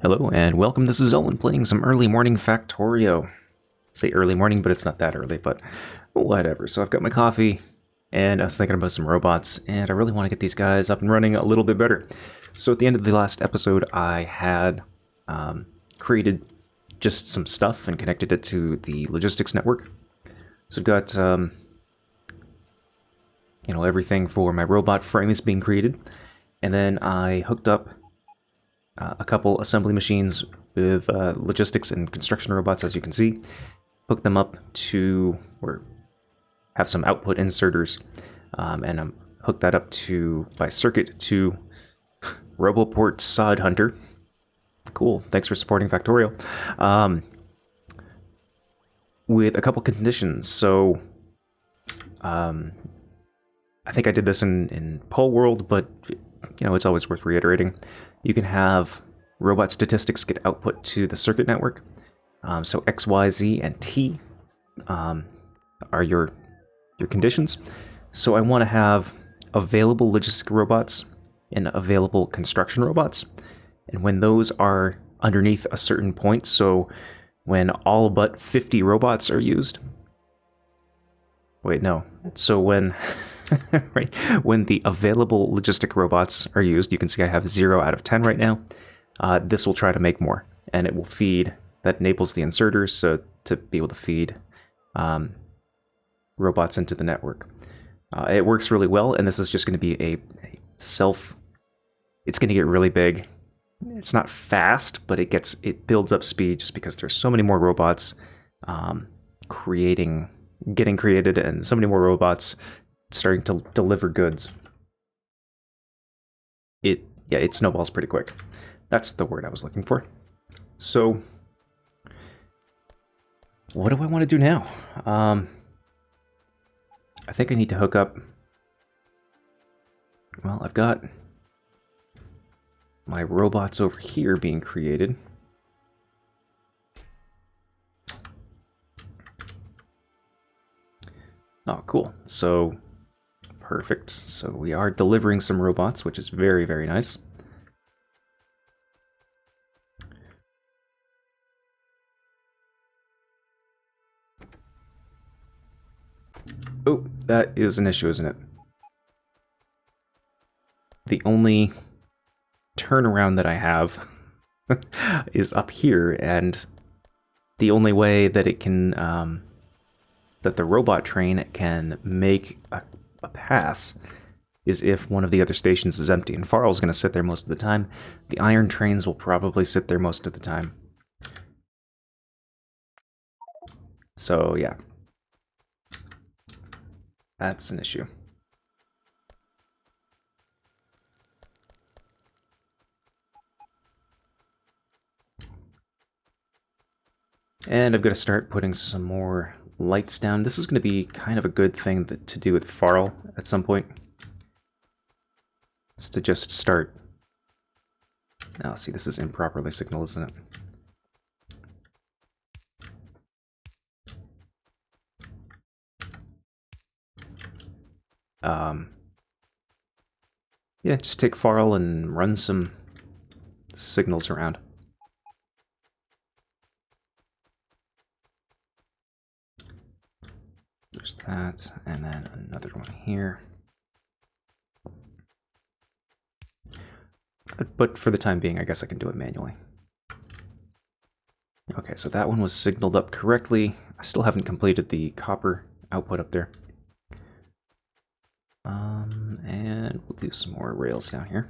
Hello and welcome, this is Owen playing some early morning Factorio. Say early morning, but it's not that early, but whatever. So I've got my coffee, and I was thinking about some robots, and I really want to get these guys up and running a little bit better. So at the end of the last episode, I had created just some stuff and connected it to the logistics network. So I've got, everything for my robot frames being created, and then I hooked up a couple assembly machines with logistics and construction robots, as you can see. Hook them up to, or have some output inserters, and hook that up to, by circuit, to Roboport Sod Hunter. Cool, thanks for supporting Factorio. With a couple conditions. So, I think I did this in Poleworld, but it's always worth reiterating. You can have robot statistics get output to the circuit network. So X, Y, Z, and T are your conditions. So I want to have available logistic robots and available construction robots. And when those are underneath a certain point, so when all but 50 robots are used. Wait, no. So when right, when the available logistic robots are used, you can see I have 0 out of 10 right now. This will try to make more, and it will feed. That enables the inserters so to be able to feed robots into the network. It works really well, and this is just going to be a self. It's going to get really big. It's not fast, but it builds up speed just because there's so many more robots getting created, and so many more robots starting to deliver goods. It snowballs pretty quick. That's the word I was looking for. So, what do I want to do now? I think I need to hook up. Well, I've got my robots over here being created. Oh, cool. So, perfect. So we are delivering some robots, which is very, very nice. Oh, that is an issue, isn't it? The only turnaround that I have is up here, and the only way that it can, that the robot train can make a pass is if one of the other stations is empty, and FARL is going to sit there most of the time. The iron trains will probably sit there most of the time. So yeah, that's an issue. And I'm going to start putting some more lights down. This is going to be kind of a good thing to do with FARL at some point. Is to just start. Oh, see, this is improperly signaled, isn't it? Yeah, just take FARL and run some signals around. There's that, and then another one here. But for the time being, I guess I can do it manually. Okay, so that one was signaled up correctly. I still haven't completed the copper output up there. And we'll do some more rails down here.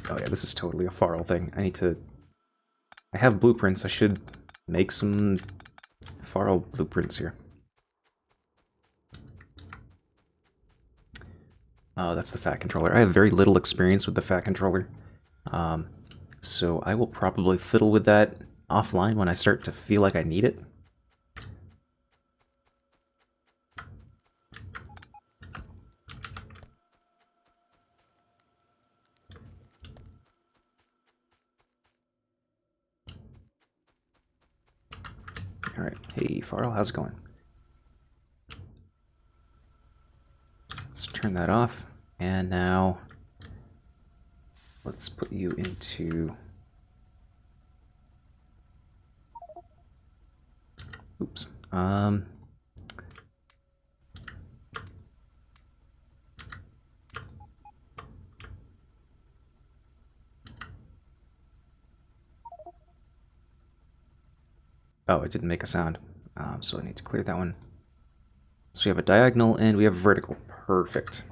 Oh yeah, this is totally a FARL thing. I have blueprints. I should make some FARL blueprints here. Oh, that's the fat controller. I have very little experience with the fat controller. So I will probably fiddle with that offline when I start to feel like I need it. All right. Hey, FARL, how's it going? Let's turn that off. And now let's put you into... Oops. Oh, it didn't make a sound. So I need to clear that one. So we have a diagonal and we have vertical. Perfect.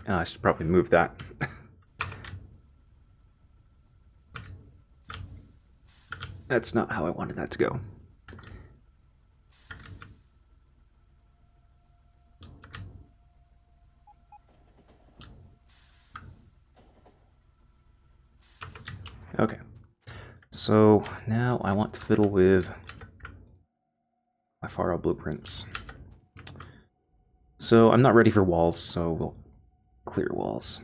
I should probably move that. That's not how I wanted that to go. Okay. So now I want to fiddle with my FARL blueprints. So I'm not ready for walls, so we'll clear walls.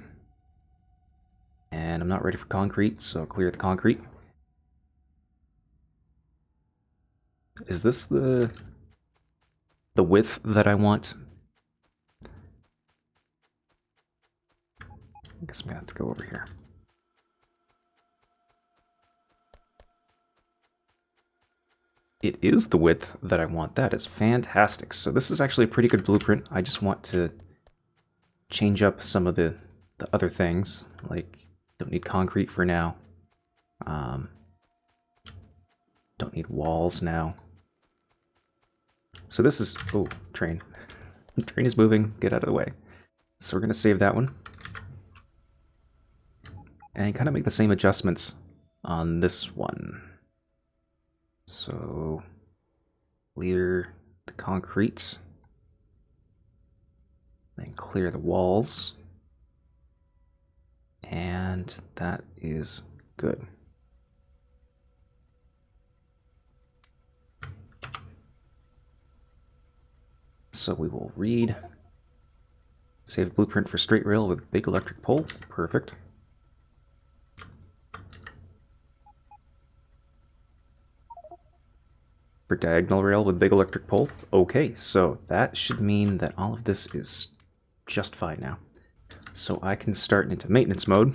And I'm not ready for concrete, so clear the concrete. Is this the width that I want? I guess I'm gonna have to go over here. It is the width that I want. That is fantastic. So this is actually a pretty good blueprint. I just want to change up some of the other things. Like, don't need concrete for now. Don't need walls now. So this is... Oh, train. Train is moving. Get out of the way. So we're going to save that one. And kind of make the same adjustments on this one. So, clear the concrete, then clear the walls, and that is good. So we will read, save blueprint for straight rail with big electric pole, perfect. For diagonal rail with big electric pole. Okay, so that should mean that all of this is just fine now. So I can start into maintenance mode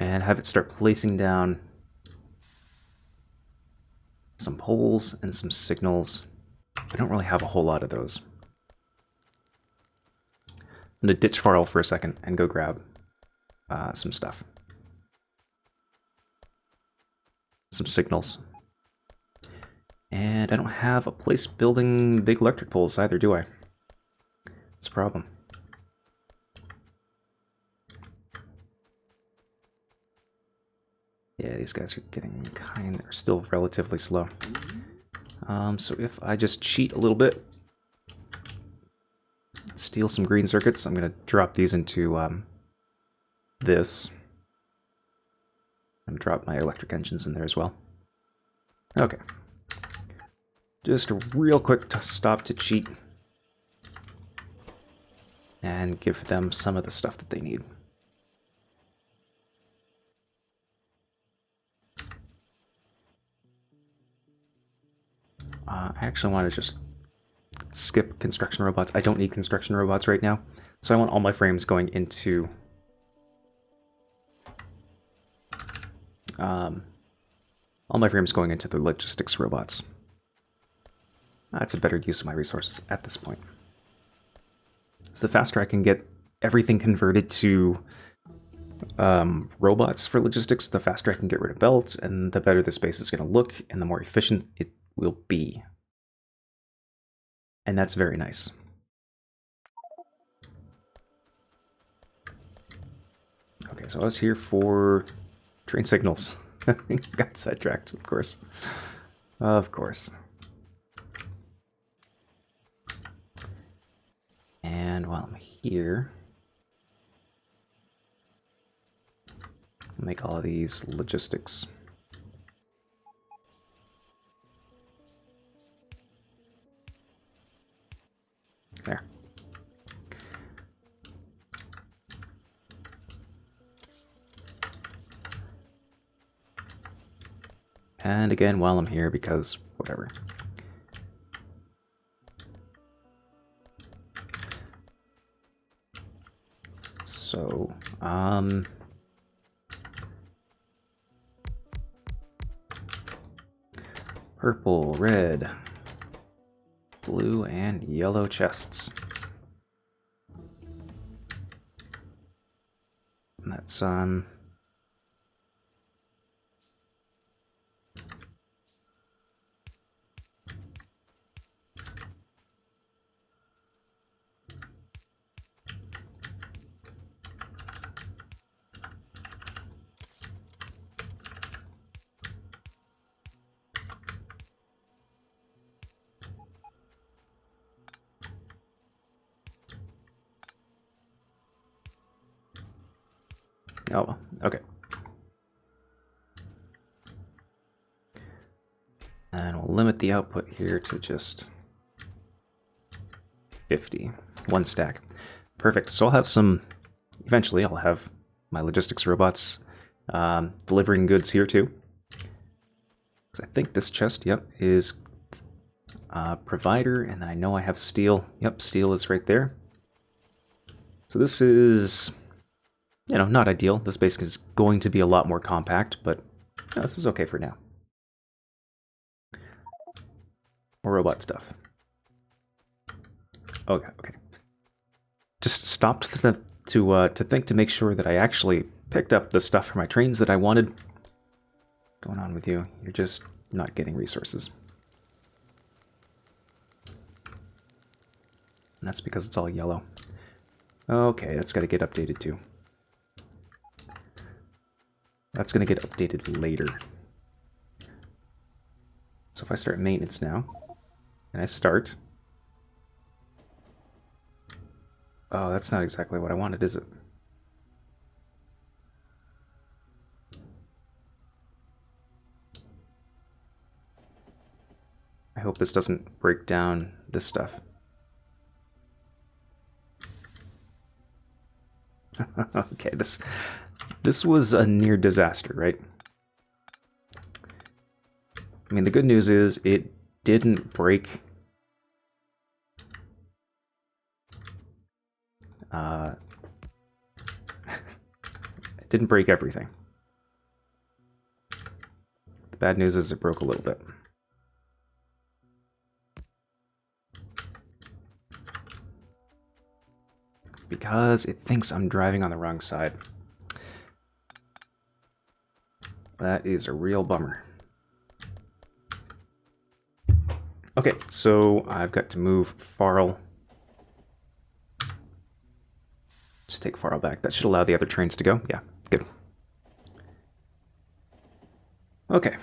and have it start placing down some poles and some signals. I don't really have a whole lot of those. I'm going to ditch FARL for a second and go grab some stuff. Some signals. And I don't have a place building big electric poles either, do I? It's a problem. Yeah, these guys are getting are still relatively slow. So if I just cheat a little bit, steal some green circuits, I'm going to drop these into this. I'm going to drop my electric engines in there as well. Okay. Just a real quick stop to cheat and give them some of the stuff that they need. I actually want to just skip construction robots. I don't need construction robots right now, so I want all my frames going into the logistics robots. That's a better use of my resources at this point. So the faster I can get everything converted to robots for logistics, the faster I can get rid of belts, and the better the space is going to look, and the more efficient it will be. And that's very nice. Okay, so I was here for train signals. Got sidetracked, of course. Of course. And while I'm here, I'll make all of these logistics. There. And again, while I'm here, because whatever. So, purple, red, blue, and yellow chests. And that's, oh, okay. And we'll limit the output here to just 50. One stack. Perfect. So I'll have some, eventually I'll have my logistics robots delivering goods here too. So I think this chest, yep, is provider, and then I know I have steel. Yep, steel is right there. So this is, you know, not ideal. This base is going to be a lot more compact, but this is okay for now. More robot stuff. Okay, okay. Just stopped to think to make sure that I actually picked up the stuff for my trains that I wanted. What's going on with you? You're just not getting resources. And that's because it's all yellow. Okay, that's got to get updated too. That's going to get updated later. So if I start maintenance now, and I start... Oh, that's not exactly what I wanted, is it? I hope this doesn't break down this stuff. Okay, this was a near disaster, right? I mean, the good news is it didn't break it didn't break everything. The bad news is it broke a little bit. Because it thinks I'm driving on the wrong side. That is a real bummer. Okay, so I've got to move FARL. Just take FARL back. That should allow the other trains to go. Yeah, good. Okay.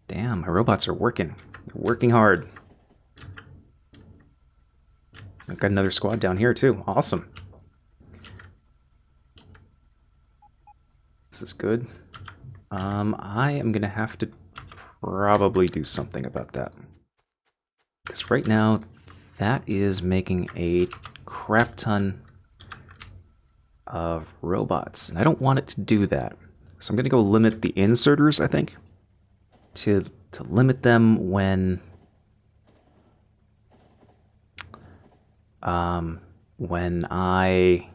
Damn, my robots are working. They're working hard. I've got another squad down here too. Awesome. This is good. I am gonna have to probably do something about that. Because right now, that is making a crap ton of robots. And I don't want it to do that. So I'm gonna go limit the inserters, I think. To limit them when I...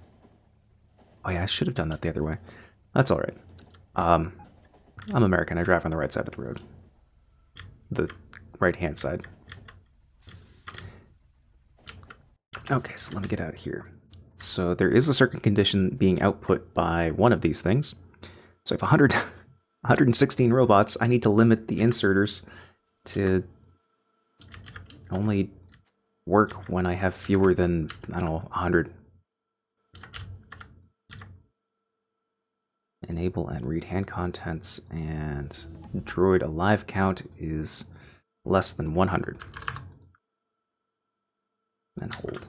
Oh yeah, I should have done that the other way. That's alright. I'm American, I drive on the right side of the road. The right-hand side. Okay, so let me get out of here. So there is a certain condition being output by one of these things. So if 116 robots, I need to limit the inserters to only work when I have fewer than, I don't know, 100. Enable and read hand contents, and droid alive count is less than 100. Then hold.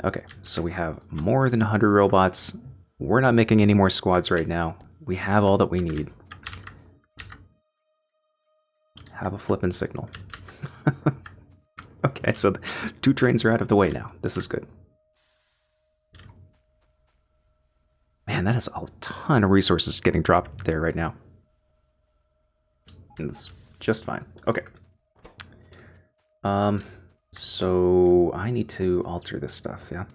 Okay, so we have more than 100 robots. We're not making any more squads right now. We have all that we need. Have a flippin' signal. Okay, so the 2 trains are out of the way now. This is good. Man, that is a ton of resources getting dropped there right now. It's just fine. Okay. So I need to alter this stuff, yeah?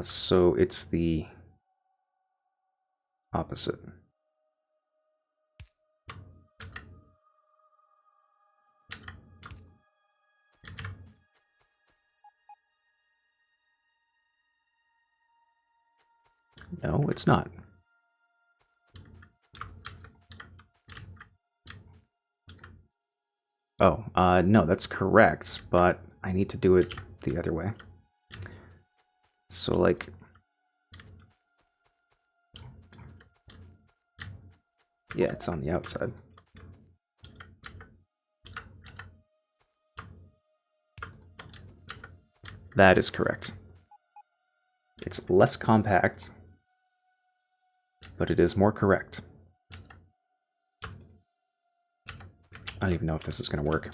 So it's the opposite. No, it's not. Oh, no, that's correct, but I need to do it the other way. So, like, yeah, it's on the outside. That is correct. It's less compact, but it is more correct. I don't even know if this is going to work.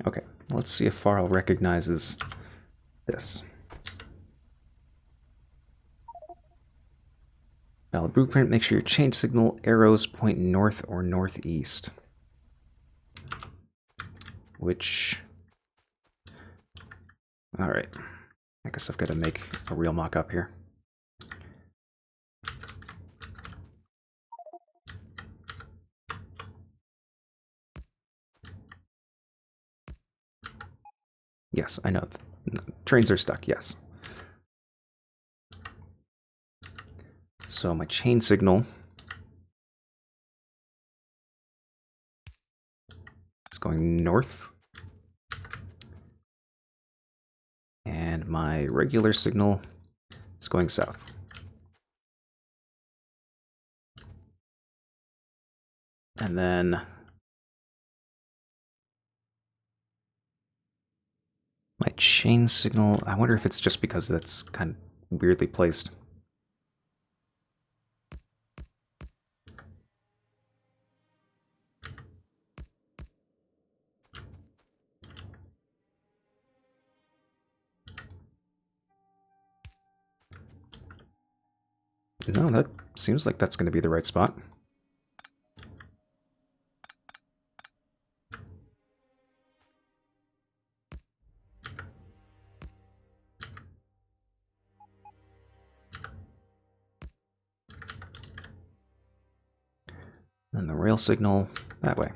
Okay, let's see if FARL recognizes this. Valid blueprint, make sure your change signal arrows point north or northeast. Which... Alright. I guess I've got to make a real mock-up here. Yes, I know. Trains are stuck, yes. So my chain signal is going north. And my regular signal is going south. And then my chain signal, I wonder if it's just because that's kind of weirdly placed. No, that seems like that's going to be the right spot. And the rail signal that way.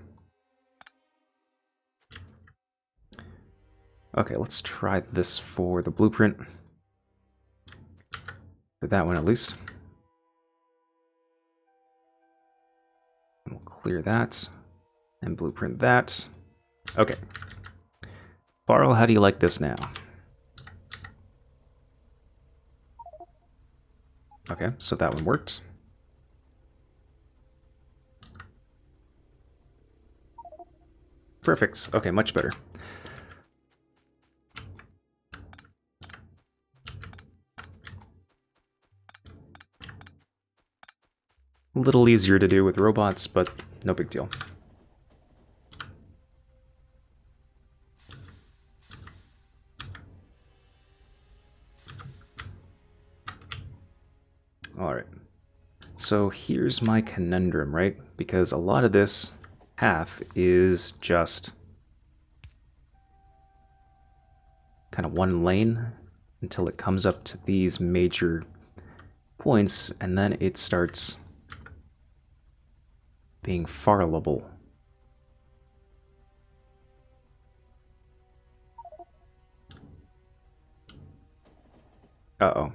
Okay, let's try this for the blueprint. For that one at least. We'll clear that and blueprint that. Okay. FARL, how do you like this now? Okay, so that one worked. Perfect. Okay, much better. A little easier to do with robots, but no big deal. Alright. So here's my conundrum, right? Because a lot of this path is just kind of one lane until it comes up to these major points, and then it starts being farlable. Uh-oh.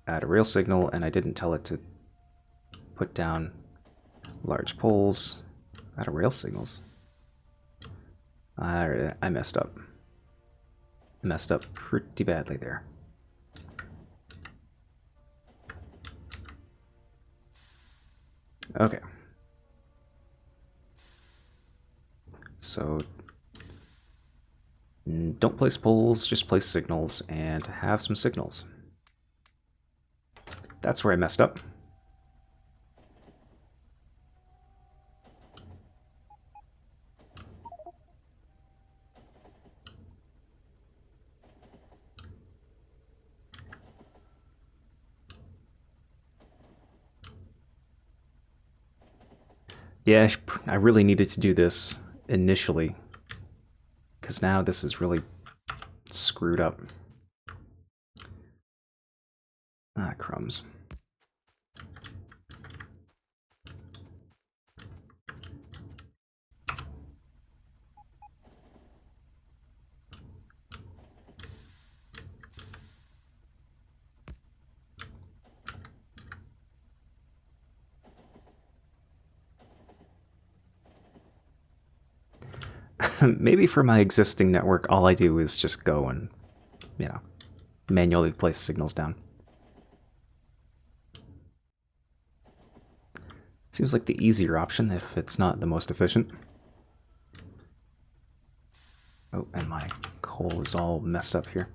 Add a rail signal, and I didn't tell it to put down large poles. Add a rail signals. I messed up. messed up pretty badly there. Okay. So don't place poles, just place signals and have some signals. That's where I messed up. Yeah, I really needed to do this initially, because now this is really screwed up. Ah, crumbs. Maybe for my existing network, all I do is just go and, you know, manually place signals down. Seems like the easier option if it's not the most efficient. Oh, and my coal is all messed up here.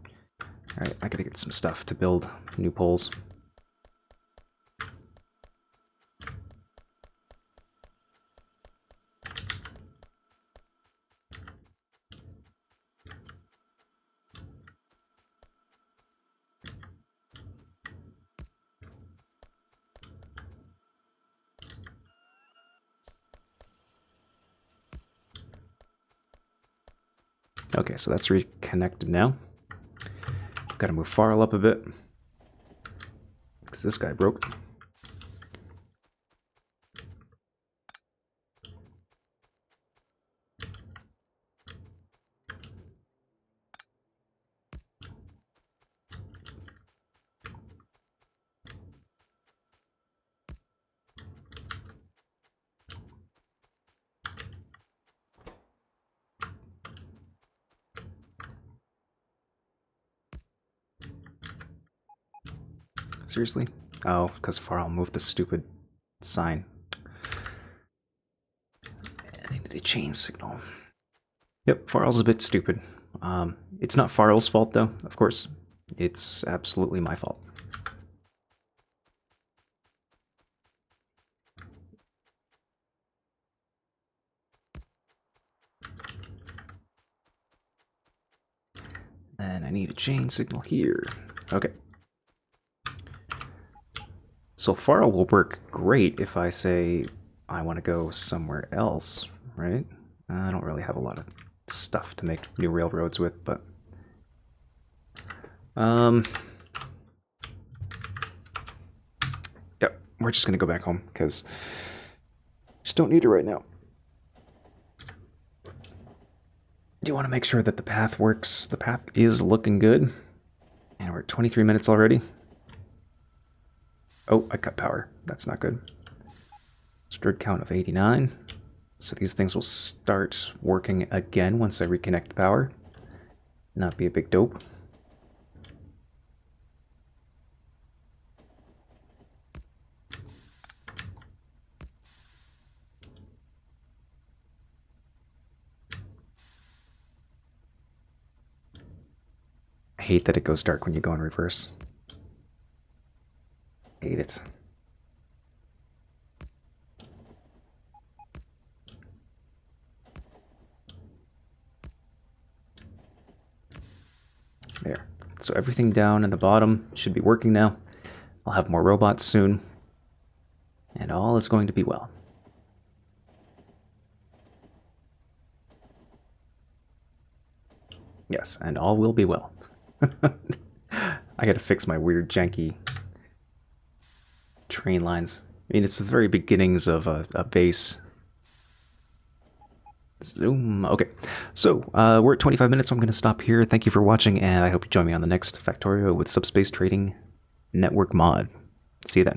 Alright, I gotta get some stuff to build new poles. Okay, so that's reconnected now. Gotta move FARL up a bit, because this guy broke. Seriously? Oh, because FARL moved the stupid sign. I needed a chain signal. Yep, FARL's a bit stupid. It's not FARL's fault, though, of course. It's absolutely my fault. And I need a chain signal here. Okay. So FARL will work great if I say I want to go somewhere else, right? I don't really have a lot of stuff to make new railroads with, but... Yep, we're just going to go back home, because just don't need it right now. Do you want to make sure that the path works? The path is looking good. And we're at 23 minutes already. Oh, I cut power. That's not good. Stirred count of 89. So these things will start working again once I reconnect the power. Not be a big dope. I hate that it goes dark when you go in reverse. Hate it. There. So everything down in the bottom should be working now. I'll have more robots soon. And all is going to be well. Yes, and all will be well. I gotta fix my weird janky train lines. I mean, it's the very beginnings of a base. Zoom. Okay, so we're at 25 minutes, so I'm going to stop here. Thank you for watching, and I hope you join me on the next Factorio with Subspace Trading Network mod. See you then.